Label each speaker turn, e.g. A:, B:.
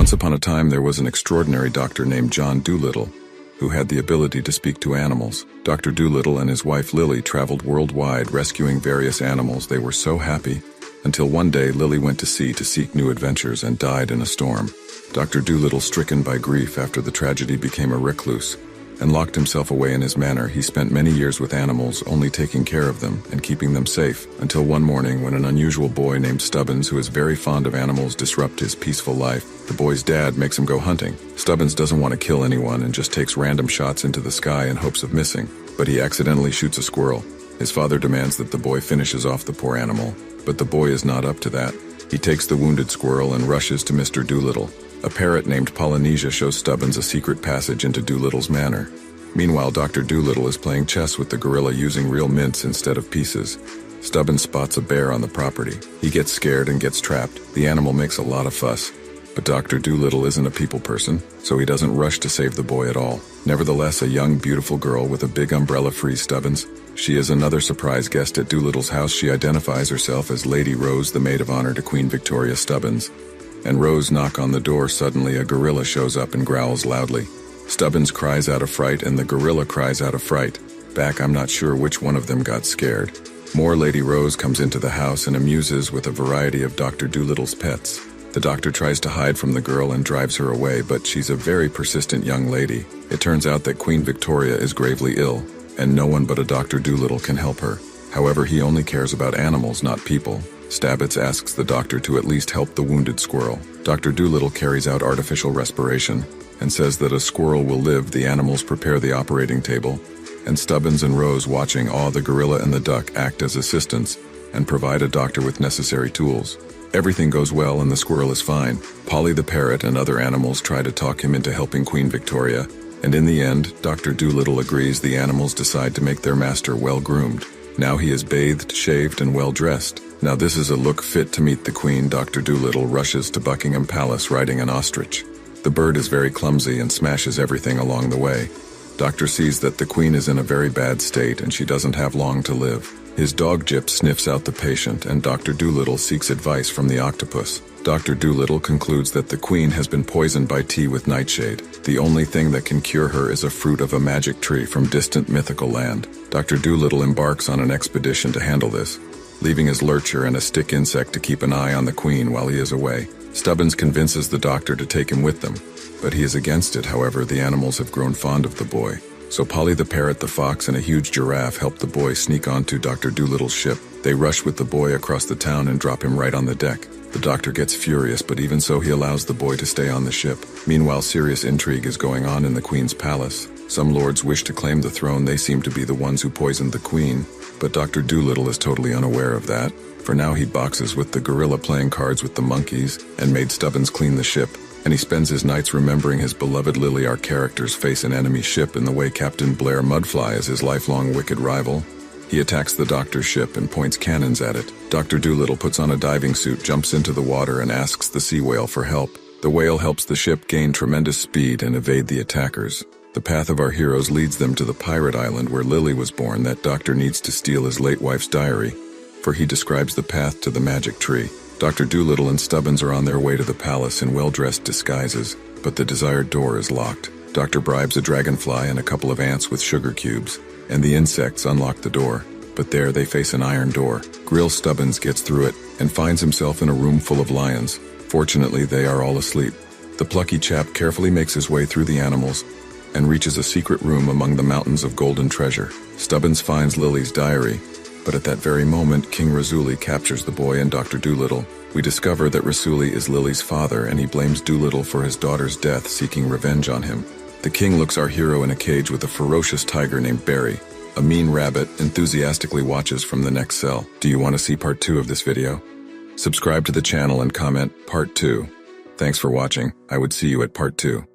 A: Once upon a time, there was an extraordinary doctor named John Dolittle, who had the ability to speak to animals. Dr. Dolittle and his wife Lily traveled worldwide rescuing various animals. They were so happy, until one day Lily went to sea to seek new adventures and died in a storm. Dr. Dolittle, stricken by grief after the tragedy, became a recluse and locked himself away in his manor. He spent many years with animals, only taking care of them and keeping them safe, until one morning when an unusual boy named Stubbins, who is very fond of animals, disrupts his peaceful life. The boy's dad makes him go hunting. Stubbins doesn't want to kill anyone and just takes random shots into the sky in hopes of missing, but he accidentally shoots a squirrel. His father demands that the boy finishes off the poor animal, but the boy is not up to that. He takes the wounded squirrel and rushes to Mr. Dolittle. A parrot named Polynesia shows Stubbins a secret passage into Dolittle's manor. Meanwhile, Dr. Dolittle is playing chess with the gorilla using real mints instead of pieces. Stubbins spots a bear on the property. He gets scared and gets trapped. The animal makes a lot of fuss, but Dr. Dolittle isn't a people person, so he doesn't rush to save the boy at all. Nevertheless, a young, beautiful girl with a big umbrella frees Stubbins. She is another surprise guest at Dolittle's house. She identifies herself as Lady Rose, the maid of honor to Queen Victoria Stubbins. And Rose knocks on the door. Suddenly, a gorilla shows up and growls loudly. Stubbins cries out of fright, and the gorilla cries out of fright. Back, I'm not sure which one of them got scared. More Lady Rose comes into the house and amuses with a variety of Dr. Dolittle's pets. The doctor tries to hide from the girl and drives her away, but she's a very persistent young lady. It turns out that Queen Victoria is gravely ill, and no one but a Dr. Dolittle can help her. However, he only cares about animals, not people. Stabbits asks the doctor to at least help the wounded squirrel. Dr. Dolittle carries out artificial respiration and says that a squirrel will live. The animals prepare the operating table, and Stubbins and Rose, watching awe, the gorilla and the duck act as assistants and provide a doctor with necessary tools. Everything goes well and the squirrel is fine. Polly the parrot and other animals try to talk him into helping Queen Victoria, and in the end, Dr. Dolittle agrees. The animals decide to make their master well-groomed. Now he is bathed, shaved, and well-dressed. Now this is a look fit to meet the Queen. Dr. Dolittle rushes to Buckingham Palace riding an ostrich. The bird is very clumsy and smashes everything along the way. Doctor sees that the Queen is in a very bad state and she doesn't have long to live. His dog Jip sniffs out the patient, and Dr. Dolittle seeks advice from the octopus. Dr. Dolittle concludes that the Queen has been poisoned by tea with nightshade. The only thing that can cure her is a fruit of a magic tree from distant mythical land. Dr. Dolittle embarks on an expedition to handle this, leaving his lurcher and a stick insect to keep an eye on the Queen while he is away. Stubbins convinces the doctor to take him with them, but he is against it. However, the animals have grown fond of the boy. So Polly the parrot, the fox, and a huge giraffe help the boy sneak onto Dr. Dolittle's ship. They rush with the boy across the town and drop him right on the deck. The doctor gets furious, but even so he allows the boy to stay on the ship. Meanwhile, serious intrigue is going on in the Queen's palace. Some lords wish to claim the throne. They seem to be the ones who poisoned the Queen, but Dr. Dolittle is totally unaware of that. For now, he boxes with the gorilla, playing cards with the monkeys, and made Stubbins clean the ship. And he spends his nights remembering his beloved Lily. Our characters face an enemy ship in the way Captain Blair Mudfly is his lifelong wicked rival. He attacks the doctor's ship and points cannons at it. Dr. Dolittle puts on a diving suit, jumps into the water, and asks the sea whale for help. The whale helps the ship gain tremendous speed and evade the attackers. The path of our heroes leads them to the pirate island where Lily was born. That doctor needs to steal his late wife's diary, for he describes the path to the magic tree. Dr. Dolittle and Stubbins are on their way to the palace in well-dressed disguises, but the desired door is locked. Doctor bribes a dragonfly and a couple of ants with sugar cubes, and the insects unlock the door. But there they face an iron door. Grill Stubbins gets through it and finds himself in a room full of lions. Fortunately, they are all asleep. The plucky chap carefully makes his way through the animals and reaches a secret room among the mountains of golden treasure. Stubbins finds Lily's diary, but at that very moment, King Razuli captures the boy and Dr. Dolittle. We discover that Razuli is Lily's father, and he blames Dolittle for his daughter's death, seeking revenge on him. The king looks our hero in a cage with a ferocious tiger named Barry. A mean rabbit enthusiastically watches from the next cell. Do you want to see part 2 of this video? Subscribe to the channel and comment part 2. Thanks for watching. I would see you at part 2.